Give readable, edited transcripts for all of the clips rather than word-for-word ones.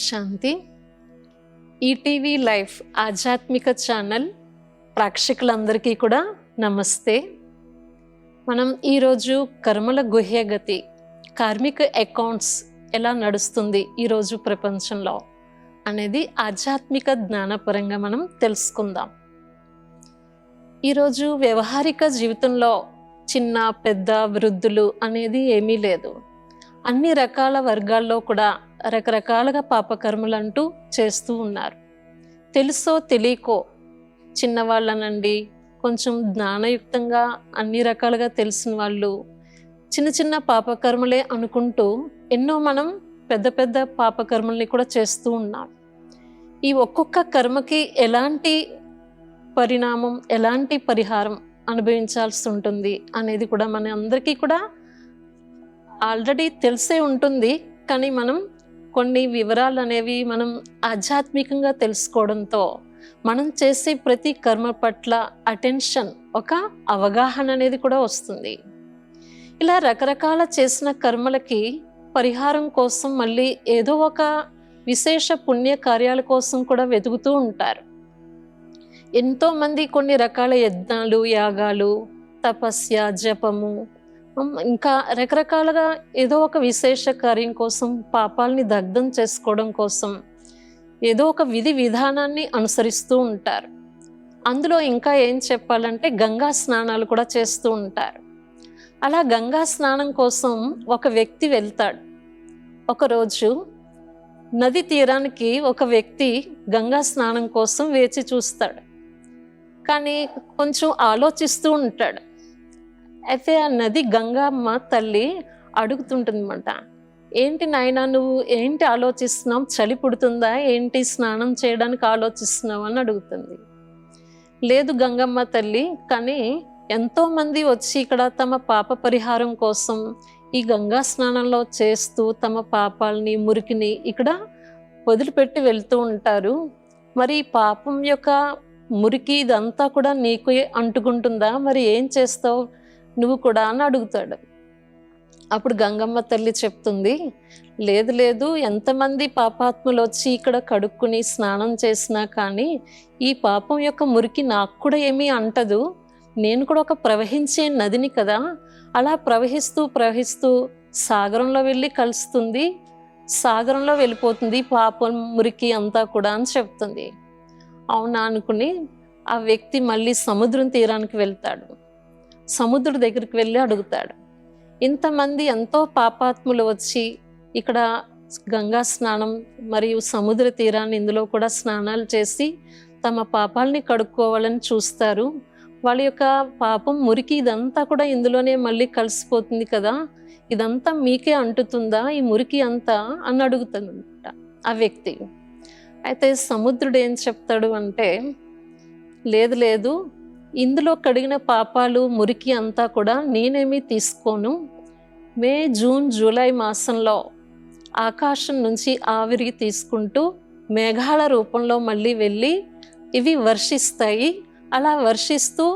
శాంతి. ETV life ఆధ్యాత్మిక channel ప్రేక్షకులందరికీ కూడా నమస్తే. మనం ఈరోజు కర్మల గుహ్యగతి, కార్మిక అకౌంట్స్ ఎలా నడుస్తుంది ఈరోజు ప్రపంచంలో అనేది ఆధ్యాత్మిక జ్ఞానపరంగా మనం తెలుసుకుందాం. ఈరోజు వ్యవహారిక జీవితంలో చిన్న పెద్ద వృద్ధులు అనేది ఏమీ లేదు. అన్ని రకాల వర్గాల్లో కూడా రకరకాలుగా పాపకర్మలు అంటూ చేస్తూ ఉన్నారు. తెలుసో తెలియకో చిన్నవాళ్ళనండి, కొంచెం జ్ఞానయుక్తంగా అన్ని రకాలుగా తెలిసిన వాళ్ళు చిన్న చిన్న పాపకర్మలే అనుకుంటూ ఎన్నో మనం పెద్ద పెద్ద పాపకర్మల్ని కూడా చేస్తూ ఉన్నాం. ఈ ఒక్కొక్క కర్మకి ఎలాంటి పరిణామం, ఎలాంటి పరిహారం అనుభవించాల్సి ఉంటుంది అనేది కూడా మన అందరికీ కూడా ఆల్రెడీ తెలిసే ఉంటుంది. కానీ మనం కొన్ని వివరాలు అనేవి మనం ఆధ్యాత్మికంగా తెలుసుకోవడంతో మనం చేసే ప్రతి కర్మ పట్ల అటెన్షన్, ఒక అవగాహన అనేది కూడా వస్తుంది. ఇలా రకరకాల చేసిన కర్మలకి పరిహారం కోసం మళ్ళీ ఏదో ఒక విశేష పుణ్య కార్యాల కోసం కూడా వెతుకుతూ ఉంటారు. ఎంతోమంది కొన్ని రకాల యజ్ఞాలు, యాగాలు, తపస్య, జపము, ఇంకా రకరకాలుగా ఏదో ఒక విశేష కార్యం కోసం, పాపాలని దగ్ధం చేసుకోవడం కోసం ఏదో ఒక విధి విధానాన్ని అనుసరిస్తూ ఉంటారు. అందులో ఇంకా ఏం చెప్పాలంటే గంగా స్నానాలు కూడా చేస్తూ ఉంటారు. అలా గంగా స్నానం కోసం ఒక వ్యక్తి వెళ్తాడు. ఒకరోజు నది తీరానికి ఒక వ్యక్తి గంగా స్నానం కోసం వేచి చూస్తాడు. కానీ కొంచెం ఆలోచిస్తూ ఉంటాడు. అయితే ఆ నది గంగమ్మ తల్లి అడుగుతుంటుందన్నమాట, ఏంటి నాయనా నువ్వు ఏంటి ఆలోచిస్తున్నావు, చలి పుడుతుందా ఏంటి, స్నానం చేయడానికి ఆలోచిస్తున్నావు అని అడుగుతుంది. లేదు గంగమ్మ తల్లి, కానీ ఎంతోమంది వచ్చి ఇక్కడ తమ పాప పరిహారం కోసం ఈ గంగా స్నానంలో చేస్తూ తమ పాపాలని, మురికిని ఇక్కడ వదిలిపెట్టి వెళ్తూ ఉంటారు. మరి పాపం యొక్క మురికి ఇదంతా కూడా నీకు అంటుకుంటుందా, మరి ఏం చేస్తావు నువ్వు కూడా అని అడుగుతాడు. అప్పుడు గంగమ్మ తల్లి చెప్తుంది, లేదు లేదు, ఎంతమంది పాపాత్ములు వచ్చి ఇక్కడ కడుక్కుని స్నానం చేసినా కానీ ఈ పాపం యొక్క మురికి నాకు కూడా ఏమీ అంటదు. నేను కూడా ఒక ప్రవహించే నదిని కదా, అలా ప్రవహిస్తూ ప్రవహిస్తూ సాగరంలో వెళ్ళి కలుస్తుంది, సాగరంలో వెళ్ళిపోతుంది పాపం మురికి అంతా కూడా అని చెప్తుంది. అవునా అనుకుని ఆ వ్యక్తి మళ్ళీ సముద్రం తీరానికి వెళ్తాడు. సముద్రుడి దగ్గరికి వెళ్ళి అడుగుతాడు, ఇంతమంది ఎంతో పాపాత్ములు వచ్చి ఇక్కడ గంగా స్నానం మరియు సముద్ర తీరాన్ని ఇందులో కూడా స్నానాలు చేసి తమ పాపాలని కడుక్కోవాలని చూస్తారు. వాళ్ళ యొక్క పాపం మురికి ఇదంతా కూడా ఇందులోనే మళ్ళీ కలిసిపోతుంది కదా, ఇదంతా మీకే అంటుతుందా ఈ మురికి అంతా అని అడుగుతుందన్నమాట ఆ వ్యక్తి. అయితే సముద్రుడు ఏం చెప్తాడు అంటే, లేదు లేదు, ఇందులో కడిగిన పాపాలు మురికి అంతా కూడా నేనేమీ తీసుకోను. మే, జూన్, జూలై మాసంలో ఆకాశం నుంచి ఆవిరి తీసుకుంటూ మేఘాల రూపంలో మళ్ళీ వెళ్ళి ఇవి వర్షిస్తాయి. అలా వర్షిస్తూ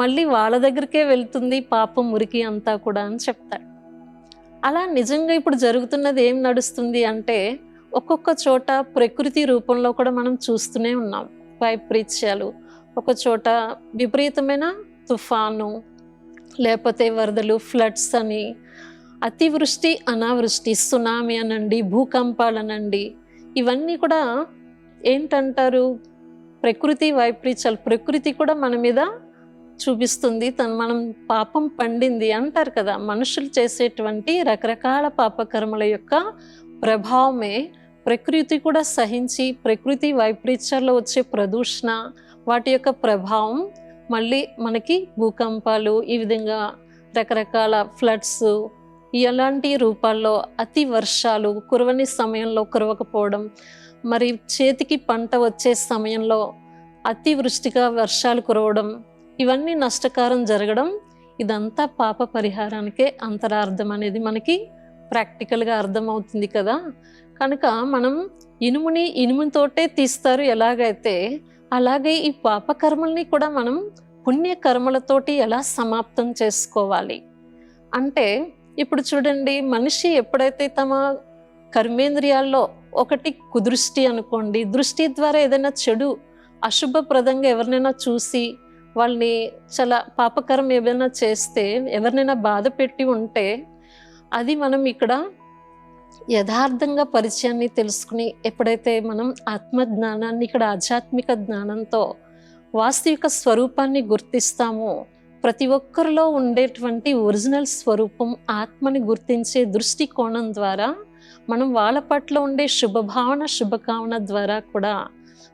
మళ్ళీ వాళ్ళ దగ్గరికే వెళ్తుంది పాపం మురికి అంతా కూడా అని చెప్తాడు. అలా నిజంగా ఇప్పుడు జరుగుతున్నది ఏం నడుస్తుంది అంటే, ఒక్కొక్క చోట ప్రకృతి రూపంలో కూడా మనం చూస్తూనే ఉన్నాం వైపరీత్యాలు. ఒక చోట విపరీతమైన తుఫాను, లేకపోతే వరదలు, ఫ్లడ్స్ అని, అతివృష్టి, అనావృష్టి, సునామీ అనండి, భూకంపాలనండి, ఇవన్నీ కూడా ఏంటంటారు, ప్రకృతి వైపరీత్యాలు. ప్రకృతి కూడా మన మీద చూపిస్తుంది, మనం పాపం పండింది అంటారు కదా. మనుషులు చేసేటువంటి రకరకాల పాపకర్మల యొక్క ప్రభావమే ప్రకృతి కూడా సహించి, ప్రకృతి వైపరీత్యాల్లో వచ్చే ప్రదూషణ, వాటి యొక్క ప్రభావం మళ్ళీ మనకి భూకంపాలు, ఈ విధంగా రకరకాల ఫ్లడ్స్, ఎలాంటి రూపాల్లో అతి వర్షాలు, కురవని సమయంలో కురవకపోవడం, మరి చేతికి పంట వచ్చే సమయంలో అతివృష్టిగా వర్షాలు కురవడం, ఇవన్నీ నష్టకారం జరగడం, ఇదంతా పాప పరిహారానికే అంతరార్థం అనేది మనకి ప్రాక్టికల్గా అర్థమవుతుంది కదా. కనుక మనం ఇనుముని ఇనుముతోటే తీస్తారు ఎలాగైతే, అలాగే ఈ పాపకర్మల్ని కూడా మనం పుణ్యకర్మలతోటి ఎలా సమాప్తం చేసుకోవాలి అంటే, ఇప్పుడు చూడండి, మనిషి ఎప్పుడైతే తమ కర్మేంద్రియాల్లో ఒకటి కుదృష్టి అనుకోండి. దృష్టి ద్వారా ఏదైనా చెడు అశుభప్రదంగా ఎవరినైనా చూసి వాళ్ళని చాలా పాపకరం ఏమైనా చేస్తే, ఎవరినైనా బాధ పెట్టి ఉంటే, అది మనం ఇక్కడ యథార్థంగా పరిచయాన్ని తెలుసుకుని ఎప్పుడైతే మనం ఆత్మజ్ఞానాన్ని ఇక్కడ ఆధ్యాత్మిక జ్ఞానంతో వాస్తవిక స్వరూపాన్ని గుర్తిస్తామో, ప్రతి ఒక్కరిలో ఉండేటువంటి ఒరిజినల్ స్వరూపం ఆత్మని గుర్తించే దృష్టికోణం ద్వారా మనం వాళ్ళ పట్ల ఉండే శుభభావన శుభకామన ద్వారా కూడా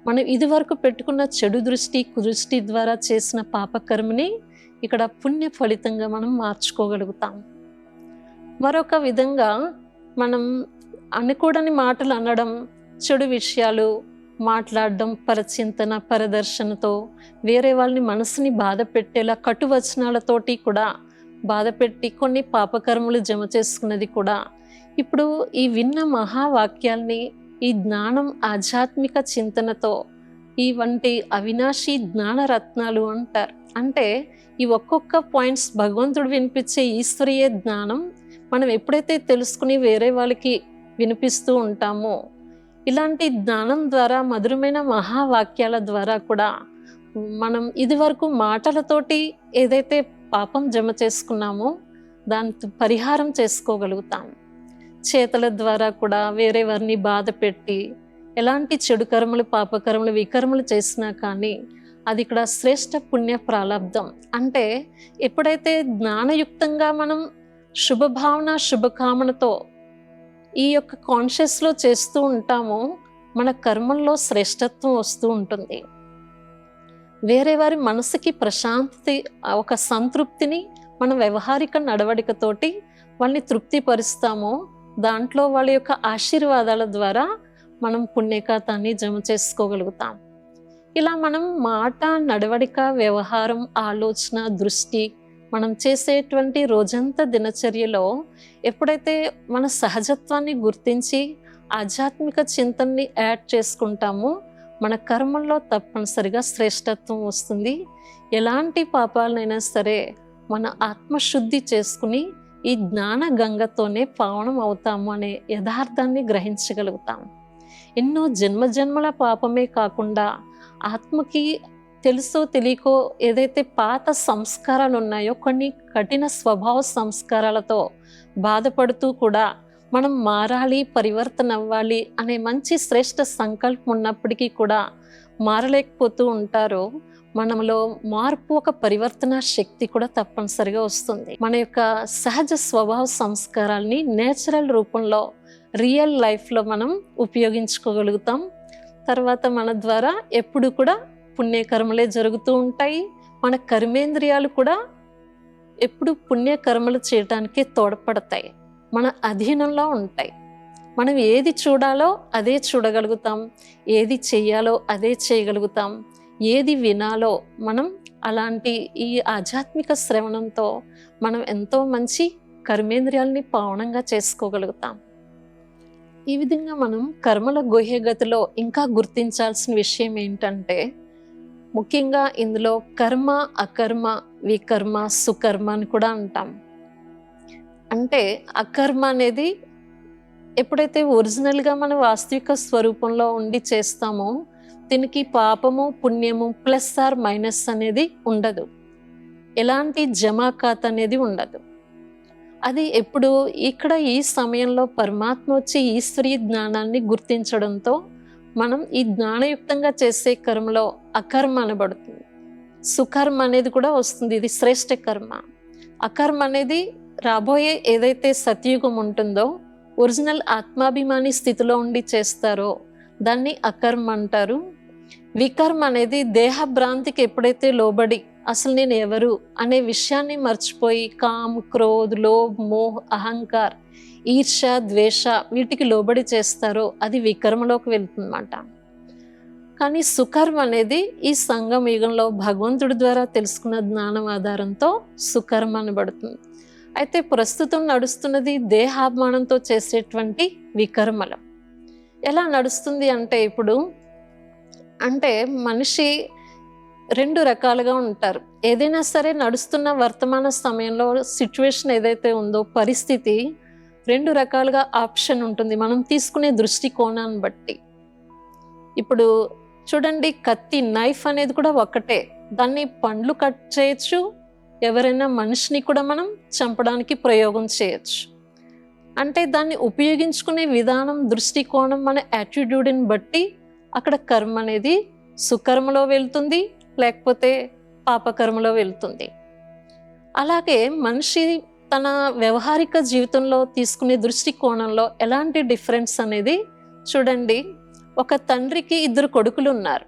మనం ఇదివరకు పెట్టుకున్న చెడు దృష్టి కుదృష్టి ద్వారా చేసిన పాపకర్మని ఇక్కడ పుణ్య ఫలితంగా మనం మార్చుకోగలుగుతాం. మరొక విధంగా మనం అనకూడని మాటలు అనడం, చెడు విషయాలు మాట్లాడడం, పరచింతన పరదర్శనతో వేరే వాళ్ళని మనసుని బాధ పెట్టేలా కటువచనాలతోటి కూడా బాధపెట్టి కొన్ని పాపకర్మలు జమ చేసుకున్నది కూడా ఇప్పుడు ఈ విన్న మహావాక్యాల్ని ఈ జ్ఞానం ఆధ్యాత్మిక చింతనతో ఈ వంటి అవినాశి జ్ఞాన రత్నాలు అంటారు. అంటే ఈ ఒక్కొక్క పాయింట్స్ భగవంతుడు వినిపించే ఈశ్వరీయ జ్ఞానం మనం ఎప్పుడైతే తెలుసుకుని వేరే వాళ్ళకి వినిపిస్తూ ఉంటామో, ఇలాంటి జ్ఞానం ద్వారా మధురమైన మహావాక్యాల ద్వారా కూడా మనం ఇదివరకు మాటలతోటి ఏదైతే పాపం జమ చేసుకున్నామో దాని పరిహారం చేసుకోగలుగుతాం. చేతల ద్వారా కూడా వేరే వారిని బాధ పెట్టి ఎలాంటి చెడు కర్మలు పాపకర్మలు వికర్మలు చేసినా కానీ అది ఇక్కడ శ్రేష్ఠ పుణ్య ప్రాలబ్ధం. అంటే ఎప్పుడైతే జ్ఞానయుక్తంగా మనం శుభభావన శుభకామనతో ఈ యొక్క కాన్షియస్లో చేస్తూ ఉంటామో మన కర్మల్లో శ్రేష్టత్వం వస్తూ ఉంటుంది. వేరే వారి మనసుకి ప్రశాంతి, ఒక సంతృప్తిని మన వ్యవహారిక నడవడికతోటి వాళ్ళని తృప్తిపరుస్తామో దాంట్లో వాళ్ళ యొక్క ఆశీర్వాదాల ద్వారా మనం పుణ్యఖాతాన్ని జమ చేసుకోగలుగుతాం. ఇలా మనం మాట నడవడిక వ్యవహారం ఆలోచన దృష్టి మనం చేసేటువంటి రోజంతా దినచర్యలో ఎప్పుడైతే మన సహజత్వాన్ని గుర్తించి ఆధ్యాత్మిక చింతనని యాడ్ చేసుకుంటామో మన కర్మల్లో తప్పనిసరిగా శ్రేష్టత్వం వస్తుంది. ఎలాంటి పాపాలనైనా సరే మన ఆత్మశుద్ధి చేసుకుని ఈ జ్ఞాన గంగతోనే పావనం అవుతాము అనే యథార్థాన్ని గ్రహించగలుగుతాం. ఎన్నో జన్మజన్మల పాపమే కాకుండా ఆత్మకి తెలుసో తెలియకో ఏదైతే పాత సంస్కారాలు ఉన్నాయో కొన్ని కఠిన స్వభావ సంస్కారాలతో బాధపడుతూ కూడా మనం మారాలి పరివర్తన అవ్వాలి అనే మంచి శ్రేష్ఠ సంకల్పం ఉన్నప్పటికీ కూడా మారలేకపోతూ ఉంటారో మనలో మార్పు ఒక పరివర్తన శక్తి కూడా తప్పనిసరిగా వస్తుంది. మన యొక్క సహజ స్వభావ సంస్కారాల్ని నేచురల్ రూపంలో రియల్ లైఫ్లో మనం ఉపయోగించుకోగలుగుతాం. తర్వాత మన ద్వారా ఎప్పుడు కూడా పుణ్యకర్మలే జరుగుతూ ఉంటాయి. మన కర్మేంద్రియాలు కూడా ఎప్పుడు పుణ్యకర్మలు చేయటానికి తోడ్పడతాయి, మన అధీనంలో ఉంటాయి. మనం ఏది చూడాలో అదే చూడగలుగుతాం, ఏది చెయ్యాలో అదే చేయగలుగుతాం, ఏది వినాలో మనం అలాంటి ఈ ఆధ్యాత్మిక శ్రవణంతో మనం ఎంతో మంచి కర్మేంద్రియాలని పావనంగా చేసుకోగలుగుతాం. ఈ విధంగా మనం కర్మల గుహ్యగతిలో ఇంకా గుర్తించాల్సిన విషయం ఏంటంటే, ముఖ్యంగా ఇందులో కర్మ అకర్మ వికర్మ సుకర్మ అని కూడా అంటాం. అంటే అకర్మ అనేది ఎప్పుడైతే ఒరిజినల్గా మన వాస్తవిక స్వరూపంలో ఉండి చేస్తామో దీనికి పాపము పుణ్యము ప్లస్ ఆర్ మైనస్ అనేది ఉండదు, ఎలాంటి జమాకాత్ అనేది ఉండదు. అది ఎప్పుడు ఇక్కడ ఈ సమయంలో పరమాత్మ వచ్చి ఈశ్వరీయ జ్ఞానాన్ని గుర్తించడంతో మనం ఈ జ్ఞానయుక్తంగా చేసే కర్మలో అకర్మ అనబడుతుంది. సుకర్మ అనేది కూడా వస్తుంది, ఇది శ్రేష్ఠ కర్మ. అకర్మ అనేది రాబోయే ఏదైతే సత్యుగం ఉంటుందో ఒరిజినల్ ఆత్మాభిమాని స్థితిలో ఉండి చేస్తారో దాన్ని అకర్మ అంటారు. వికర్మ అనేది దేహభ్రాంతికి ఎప్పుడైతే లోబడి అసలు నేను ఎవరు అనే విషయాన్ని మర్చిపోయి కామ్ క్రోధ్ లోభ్ మోహ్ అహంకార్ ఈర్ష ద్వేష వీటికి లోబడి చేస్తారో అది వికర్మలోకి వెళ్తుందన్నమాట. కానీ సుకర్మ అనేది ఈ సంగమ యుగంలో భగవంతుడి ద్వారా తెలుసుకున్న జ్ఞానం ఆధారంతో సుకర్మ అనబడుతుంది. అయితే ప్రస్తుతం నడుస్తున్నది దేహాభిమానంతో చేసేటువంటి వికర్మలం. ఎలా నడుస్తుంది అంటే ఇప్పుడు అంటే మనిషి రెండు రకాలుగా ఉంటారు. ఏదైనా సరే నడుస్తున్న వర్తమాన సమయంలో సిచ్యువేషన్ ఏదైతే ఉందో పరిస్థితి 2 రకాలుగా ఆప్షన్ ఉంటుంది మనం తీసుకునే దృష్టికోణాన్ని బట్టి. ఇప్పుడు చూడండి, కత్తి నైఫ్ అనేది కూడా ఒక్కటే, దాన్ని పండ్లు కట్ చేయొచ్చు, ఎవరైనా మనిషిని కూడా మనం చంపడానికి ప్రయోగం చేయొచ్చు. అంటే దాన్ని ఉపయోగించుకునే విధానం, దృష్టికోణం, మన యాటిట్యూడ్ని బట్టి అక్కడ కర్మ అనేది సుకర్మలో వెళ్తుంది, లేకపోతే పాపకర్మలో వెళ్తుంది. అలాగే మనిషి తన వ్యవహారిక జీవితంలో తీసుకునే దృష్టికోణంలో ఎలాంటి డిఫరెన్స్ అనేది చూడండి. ఒక తండ్రికి 2 కొడుకులు ఉన్నారు.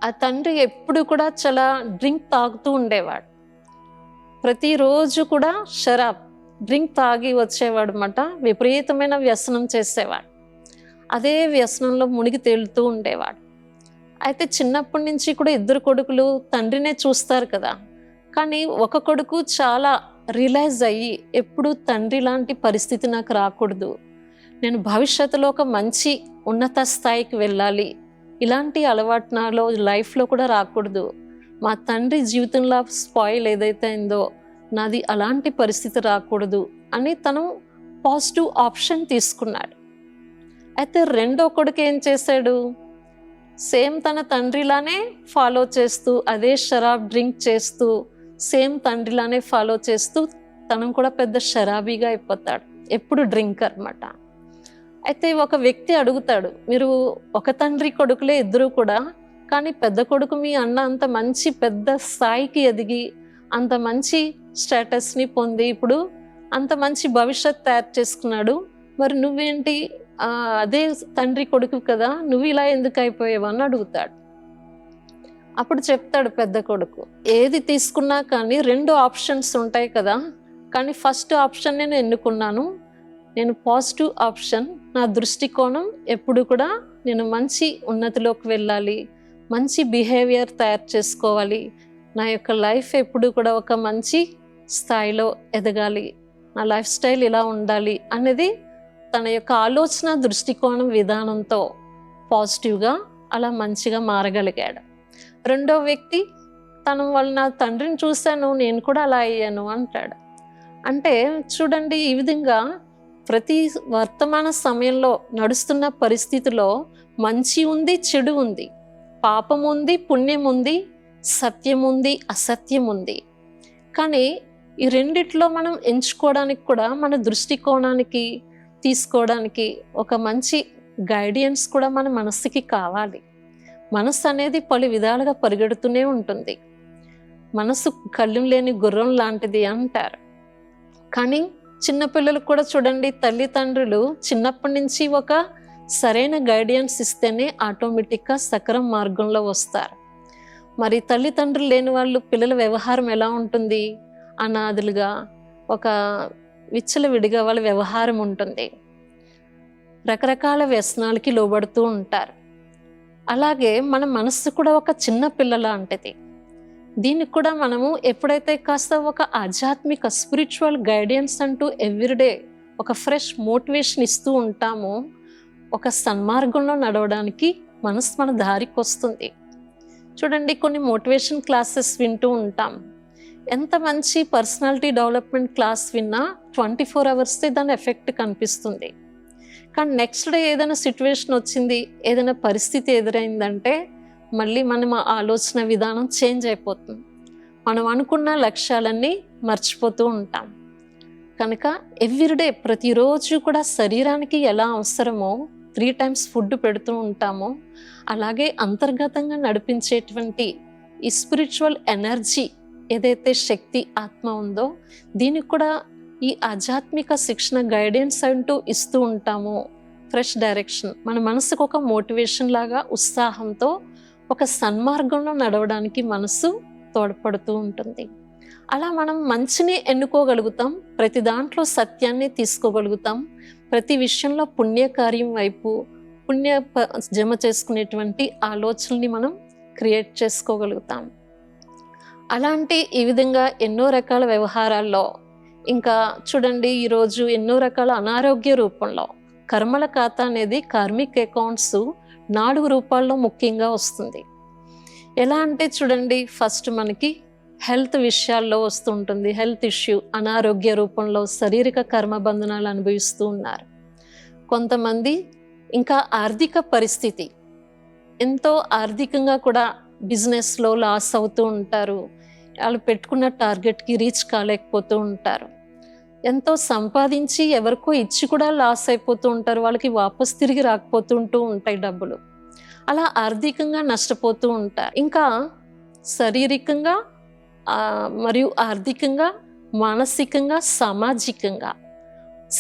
ఆ తండ్రి ఎప్పుడు కూడా చాలా డ్రింక్ తాగుతూ ఉండేవాడు. ప్రతిరోజు కూడా షరాబ్ డ్రింక్ తాగి వచ్చేవాడు అన్నమాట. విపరీతమైన వ్యసనం చేసేవాడు. అదే వ్యసనంలో మునిగి తేలుతూ ఉండేవాడు. అయితే చిన్నప్పటి నుంచి కూడా 2 కొడుకులు తండ్రినే చూస్తారు కదా. కానీ ఒక కొడుకు చాలా రియలైజ్ అయ్యి, ఎప్పుడు తండ్రి లాంటి పరిస్థితి నాకు రాకూడదు, నేను భవిష్యత్తులో ఒక మంచి ఉన్నత స్థాయికి వెళ్ళాలి, ఇలాంటి అలవాటు నాలో లైఫ్లో కూడా రాకూడదు, మా తండ్రి జీవితంలో స్పాయిల్ ఏదైతే అయిందో నాది అలాంటి పరిస్థితి రాకూడదు అని తను పాజిటివ్ ఆప్షన్ తీసుకున్నాడు. అయితే రెండో కొడుకు ఏం చేశాడు, సేమ్ తన తండ్రిలానే ఫాలో చేస్తూ, అదే షరాబ్ డ్రింక్ చేస్తూ, సేమ్ తండ్రిలానే ఫాలో చేస్తూ తను కూడా పెద్ద షరాబీగా అయిపోతాడు, ఎప్పుడు డ్రింకర్ అన్నమాట. అయితే ఒక వ్యక్తి అడుగుతాడు, మీరు ఒక తండ్రి కొడుకులే 2 కూడా, కానీ పెద్ద కొడుకు మీ అన్న అంత మంచి పెద్ద స్థాయికి ఎదిగి, అంత మంచి స్టేటస్ని పొంది, ఇప్పుడు అంత మంచి భవిష్యత్ తయారు చేసుకున్నాడు, మరి నువ్వేంటి అదే తండ్రి కొడుకు కదా, నువ్వు ఇలా ఎందుకు అయిపోయావు అని అడుగుతాడు. అప్పుడు చెప్తాడు పెద్ద కొడుకు, ఏది తీసుకున్నా కానీ 2 ఆప్షన్స్ ఉంటాయి కదా, కానీ ఫస్ట్ ఆప్షన్ నేను ఎన్నుకున్నాను, నేను పాజిటివ్ ఆప్షన్, నా దృష్టికోణం ఎప్పుడు కూడా నేను మంచి ఉన్నతిలోకి వెళ్ళాలి, మంచి బిహేవియర్ తయారు చేసుకోవాలి, నా యొక్క లైఫ్ ఎప్పుడు కూడా ఒక మంచి స్థాయిలో ఎదగాలి, నా లైఫ్ స్టైల్ ఇలా ఉండాలి అనేది తన యొక్క ఆలోచన దృష్టికోణం విధానంతో పాజిటివ్గా అలా మంచిగా మారగలిగాడు. రెండో వ్యక్తి వాళ్ళ నా తండ్రిని చూశాను, నేను కూడా అలా అయ్యాను అంటాడు. అంటే చూడండి, ఈ విధంగా ప్రతి వర్తమాన సమయంలో నడుస్తున్న పరిస్థితిలో మంచి ఉంది, చెడు ఉంది, పాపం ఉంది, పుణ్యం ఉంది, సత్యం ఉంది, అసత్యం ఉంది. కానీ ఈ రెండిట్లో మనం ఎంచుకోవడానికి కూడా మన దృష్టికోణానికి తీసుకోవడానికి ఒక మంచి గైడెన్స్ కూడా మన మనసుకి కావాలి. మనసు అనేది పలు విధాలుగా పరిగెడుతూనే ఉంటుంది. మనసు కళ్ళు లేని గుర్రం లాంటిది అంటారు. కానీ చిన్నపిల్లలకు కూడా చూడండి, తల్లిదండ్రులు చిన్నప్పటి నుంచి ఒక సరైన గైడెన్స్ ఇస్తేనే ఆటోమేటిక్గా సక్రమ మార్గంలో వస్తారు. మరి తల్లిదండ్రులు లేని వాళ్ళు పిల్లల వ్యవహారం ఎలా ఉంటుంది, అనాథలుగా, ఒక విచ్చలవిడిగా వాళ్ళ వ్యవహారం ఉంటుంది, రకరకాల వ్యసనాలకి లోబడుతూ ఉంటారు. అలాగే మన మనస్సు కూడా ఒక చిన్న పిల్ల లాంటిది. దీనికి కూడా మనము ఎప్పుడైతే కాస్త ఒక ఆధ్యాత్మిక స్పిరిచువల్ గైడెన్స్ అంటూ ఎవ్రీడే ఒక ఫ్రెష్ మోటివేషన్ ఇస్తూ ఉంటామో, ఒక సన్మార్గంలో నడవడానికి మనసు మన దారికి వస్తుంది. చూడండి, కొన్ని మోటివేషన్ క్లాసెస్ వింటూ ఉంటాం. ఎంత మంచి పర్సనాలిటీ డెవలప్మెంట్ క్లాస్ విన్నా 24 అవర్సే దాని ఎఫెక్ట్ కనిపిస్తుంది. కానీ నెక్స్ట్ డే ఏదైనా సిచ్యువేషన్ వచ్చింది, ఏదైనా పరిస్థితి ఎదురైందంటే మళ్ళీ మనం ఆలోచన విధానం చేంజ్ అయిపోతుంది. మనం అనుకున్న లక్ష్యాలన్నీ మర్చిపోతూ ఉంటాం. కనుక ఎవ్రీడే ప్రతిరోజు కూడా శరీరానికి ఎలా అవసరమో 3 times ఫుడ్ పెడుతూ ఉంటామో, అలాగే అంతర్గతంగా నడిపించేటువంటి ఈ స్పిరిచువల్ ఎనర్జీ ఏదైతే శక్తి ఆత్మ ఉందో, దీనికి కూడా ఈ ఆధ్యాత్మిక శిక్షణ గైడెన్స్ అంటూ ఇస్తూ ఉంటాము. ఫ్రెష్ డైరెక్షన్, మన మనసుకు ఒక మోటివేషన్ లాగా, ఉత్సాహంతో ఒక సన్మార్గంలో నడవడానికి మనసు తోడ్పడుతూ ఉంటుంది. అలా మనం మంచిని ఎన్నుకోగలుగుతాం, ప్రతి దాంట్లో సత్యాన్ని తీసుకోగలుగుతాం, ప్రతి విషయంలో పుణ్యకార్యం వైపు జమ చేసుకునేటువంటి ఆలోచనల్ని మనం క్రియేట్ చేసుకోగలుగుతాం. అలాంటి ఈ విధంగా ఎన్నో రకాల వ్యవహారాల్లో, ఇంకా చూడండి ఈరోజు ఎన్నో రకాల అనారోగ్య రూపంలో కర్మల ఖాతా అనేది కార్మిక్ అకౌంట్స్ 4 రూపాల్లో ముఖ్యంగా వస్తుంది. ఎలా అంటే చూడండి, ఫస్ట్ మనకి హెల్త్ విషయాల్లో వస్తుంటుంది, హెల్త్ ఇష్యూ, అనారోగ్య రూపంలో శారీరక కర్మబంధనాలు అనుభవిస్తూ ఉన్నారు. కొంతమంది ఇంకా ఆర్థిక పరిస్థితి, ఎంతో ఆర్థికంగా కూడా బిజినెస్లో లాస్ అవుతూ ఉంటారు. వాళ్ళు పెట్టుకున్న టార్గెట్కి రీచ్ కాలేకపోతూ ఉంటారు. ఎంతో సంపాదించి ఎవరికో ఇచ్చి కూడా లాస్ అయిపోతూ ఉంటారు. వాళ్ళకి వాపస్ తిరిగి రాకపోతుంటూ ఉంటాయి డబ్బులు. అలా ఆర్థికంగా నష్టపోతూ ఉంటారు. ఇంకా శారీరకంగా మరియు ఆర్థికంగా, మానసికంగా, సామాజికంగా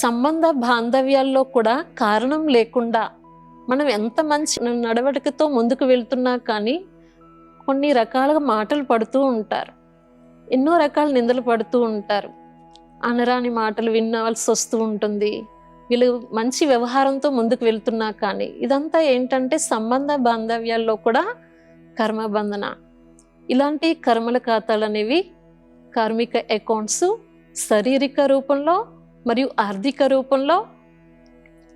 సంబంధ బాంధవ్యాల్లో కూడా కారణం లేకుండా మనం ఎంత మంచి నడవడికతో ముందుకు వెళ్తున్నా కానీ కొన్ని రకాలుగా మాటలు పడుతూ ఉంటారు, ఎన్నో రకాల నిందలు పడుతూ ఉంటారు, అనరాని మాటలు వినాల్సి వస్తూ ఉంటుంది. వీళ్ళు మంచి వ్యవహారంతో ముందుకు వెళ్తున్నా కానీ ఇదంతా ఏంటంటే సంబంధ బాంధవ్యాల్లో కూడా కర్మబంధన. ఇలాంటి కర్మల ఖాతాలు అనేవి కార్మిక అకౌంట్స్ శారీరక రూపంలో మరియు ఆర్థిక రూపంలో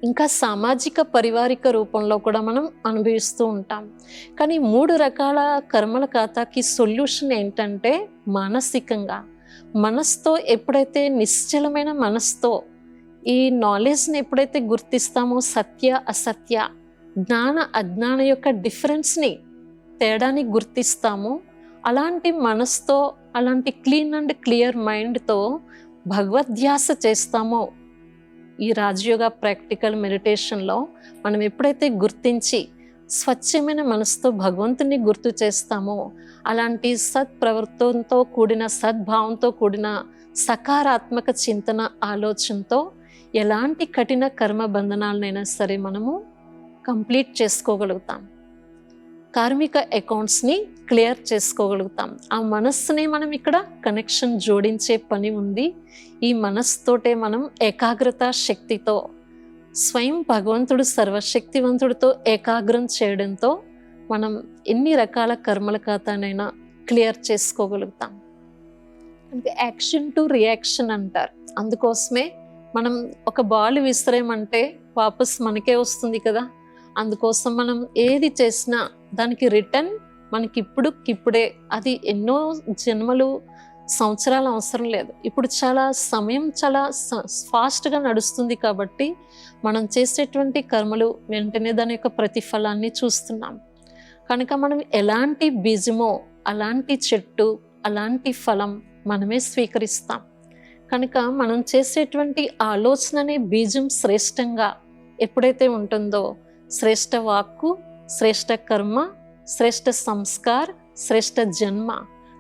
ఇంకా సామాజిక పారివారిక రూపంలో కూడా మనం అనుభవిస్తూ ఉంటాం. కానీ 3 రకాల కర్మల ఖాతాకి సొల్యూషన్ ఏంటంటే మానసికంగా, మనసుతో ఎప్పుడైతే నిశ్చలమైన మనసుతో ఈ నాలెడ్జ్ని ఎప్పుడైతే గుర్తిస్తామో, సత్య అసత్య, జ్ఞాన అజ్ఞాన యొక్క డిఫరెన్స్ని, తేడాని గుర్తిస్తామో, అలాంటి మనసుతో, అలాంటి క్లీన్ అండ్ క్లియర్ మైండ్తో భగవద్ధ్యాస చేస్తామో, ఈ రాజయోగ ప్రాక్టికల్ మెడిటేషన్లో మనం ఎప్పుడైతే గుర్తించి స్వచ్ఛమైన మనసుతో భగవంతుని గుర్తు చేస్తామో, అలాంటి సత్ప్రవర్తనతో కూడిన, సద్భావంతో కూడిన సకారాత్మక చింతన, ఆలోచనతో ఎలాంటి కఠిన కర్మ బంధనాలనైనా సరే మనము కంప్లీట్ చేసుకోగలుగుతాం. కార్మిక అకౌంట్స్ని క్లియర్ చేసుకోగలుగుతాం. ఆ మనస్సునే మనం ఇక్కడ కనెక్షన్ జోడించే పని ఉంది. ఈ మనస్సుతోటే మనం ఏకాగ్రత శక్తితో స్వయం భగవంతుడు సర్వశక్తివంతుడితో ఏకాగ్రం చేయడంతో మనం ఎన్ని రకాల కర్మల ఖాతానైనా క్లియర్ చేసుకోగలుగుతాం. అంటే యాక్షన్ టు రియాక్షన్ అంటారు. అందుకోసమే మనం ఒక బాల్ విసిరేమంటే వాపస్ మనకే వస్తుంది కదా. అందుకోసం మనం ఏది చేసినా దానికి రిటర్న్ మనకి ఇప్పుడే, అది ఎన్నో జన్మలు, సంవత్సరాలు అవసరం లేదు. ఇప్పుడు చాలా సమయం చాలా ఫాస్ట్గా నడుస్తుంది కాబట్టి మనం చేసేటువంటి కర్మలు వెంటనే దాని యొక్క ప్రతిఫలాన్ని చూస్తున్నాం. కనుక మనం ఎలాంటి బీజమో అలాంటి చెట్టు, అలాంటి ఫలం మనమే స్వీకరిస్తాం. కనుక మనం చేసేటువంటి ఆలోచన అనే బీజం శ్రేష్టంగా ఎప్పుడైతే ఉంటుందో, శ్రేష్ట వాక్కు, శ్రేష్ట కర్మ, శ్రేష్ట సంస్కార్, శ్రేష్ట జన్మ.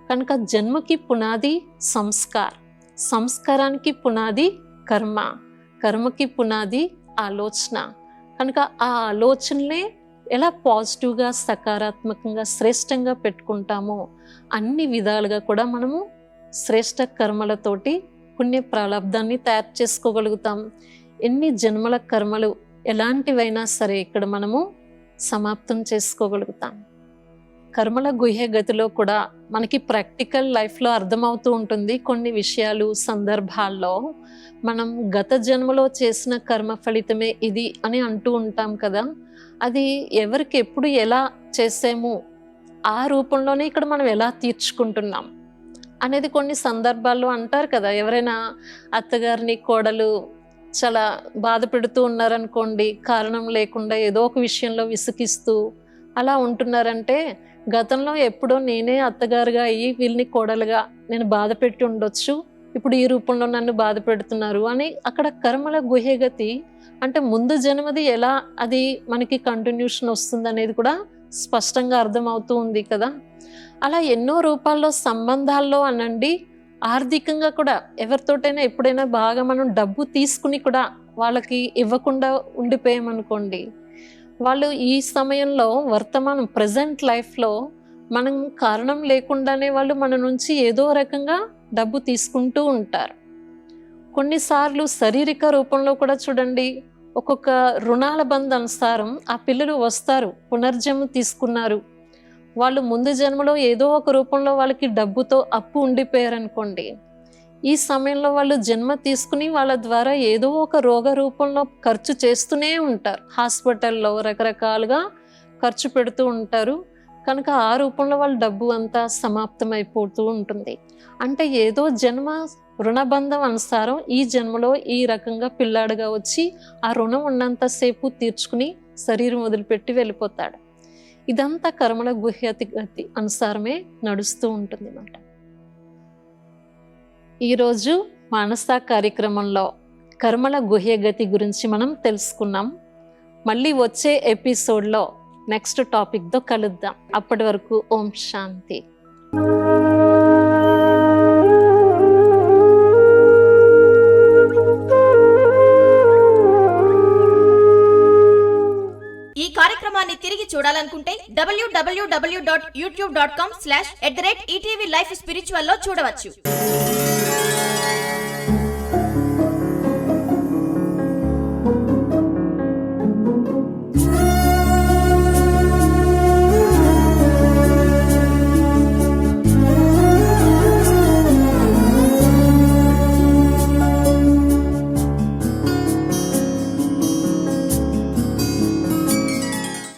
కనుక జన్మకి పునాది సంస్కార్, సంస్కారానికి పునాది కర్మ, కర్మకి పునాది ఆలోచన. కనుక ఆ ఆలోచనలే ఎలా పాజిటివ్గా, సకారాత్మకంగా, శ్రేష్టంగా పెట్టుకుంటామో అన్ని విధాలుగా కూడా మనము శ్రేష్ట కర్మలతోటి పుణ్య ప్రాలబ్ధాన్ని తయారు చేసుకోగలుగుతాం. ఎన్ని జన్మల కర్మలు ఎలాంటివైనా సరే ఇక్కడ మనము సమాప్తం చేసుకోగలుగుతాం. కర్మల గుహ్య గతిలో కూడా మనకి ప్రాక్టికల్ లైఫ్లో అర్థమవుతూ ఉంటుంది. కొన్ని విషయాలు, సందర్భాల్లో మనం గత జన్మలో చేసిన కర్మ ఫలితమే ఇది అని అంటూ ఉంటాం కదా. అది ఎవరికి ఎప్పుడు ఎలా చేసాము, ఆ రూపంలోనే ఇక్కడ మనం ఎలా తీర్చుకుంటున్నాం అనేది కొన్ని సందర్భాల్లో అంటారు కదా. ఎవరైనా అత్తగారిని, కోడలు చాలా బాధ పెడుతూ ఉన్నారనుకోండి, కారణం లేకుండా ఏదో ఒక విషయంలో విసిగిస్తూ అలా ఉంటున్నారంటే, గతంలో ఎప్పుడో నేనే అత్తగారుగా అయ్యి వీళ్ళని కోడలుగా నేను బాధ పెట్టి ఉండొచ్చు, ఇప్పుడు ఈ రూపంలో నన్ను బాధ పెడుతున్నారు అని అక్కడ కర్మల గుహ్యగతి అంటే ముందు జన్మది ఎలా అది మనకి కంటిన్యూషన్ వస్తుంది అనేది కూడా స్పష్టంగా అర్థమవుతూ ఉంది కదా. అలా ఎన్నో రూపాల్లో సంబంధాల్లో అనండి, ఆర్థికంగా కూడా ఎవరితోటైనా ఎప్పుడైనా బాగా మనం డబ్బు తీసుకుని కూడా వాళ్ళకి ఇవ్వకుండా ఉండిపోయామనుకోండి, వాళ్ళు ఈ సమయంలో వర్తమానం ప్రజెంట్ లైఫ్లో మనం కారణం లేకుండానే వాళ్ళు మన నుంచి ఏదో రకంగా డబ్బు తీసుకుంటూ ఉంటారు. కొన్నిసార్లు శారీరక రూపంలో కూడా చూడండి, ఒక్కొక్క రుణాల బంధ అనుసారం ఆ పిల్లలు వస్తారు, పునర్జన్మ తీసుకున్నారు, వాళ్ళు ముందు జన్మలో ఏదో ఒక రూపంలో వాళ్ళకి డబ్బుతో అప్పు ఉండిపోయారనుకోండి, ఈ సమయంలో వాళ్ళు జన్మ తీసుకుని వాళ్ళ ద్వారా ఏదో ఒక రోగ రూపంలో ఖర్చు చేస్తూనే ఉంటారు. హాస్పిటల్లో రకరకాలుగా ఖర్చు పెడుతూ ఉంటారు. కనుక ఆ రూపంలో వాళ్ళ డబ్బు అంతా సమాప్తం అయిపోతూ ఉంటుంది. అంటే ఏదో జన్మ రుణబంధం అనుసారం ఈ జన్మలో ఈ రకంగా పిల్లాడుగా వచ్చి ఆ రుణం ఉన్నంతసేపు తీర్చుకుని శరీరం వదిలిపెట్టి వెళ్ళిపోతాడు. ఇదంతా కర్మల గుహ్యతి గతి అనుసారమే నడుస్తూ ఉంటుంది అన్నమాట. ఈరోజు మానస కార్యక్రమంలో కర్మల గుహ్యగతి గురించి మనం తెలుసుకున్నాం. మళ్ళీ వచ్చే ఎపిసోడ్లో నెక్స్ట్ టాపిక్తో కలుద్దాం. అప్పటి వరకు ఓం శాంతి. ఈ కార్యక్రమాన్ని తిరిగి చూడాలనుకుంటే www.youtube.com/@ETV Life Spiritual లో చూడవచ్చు.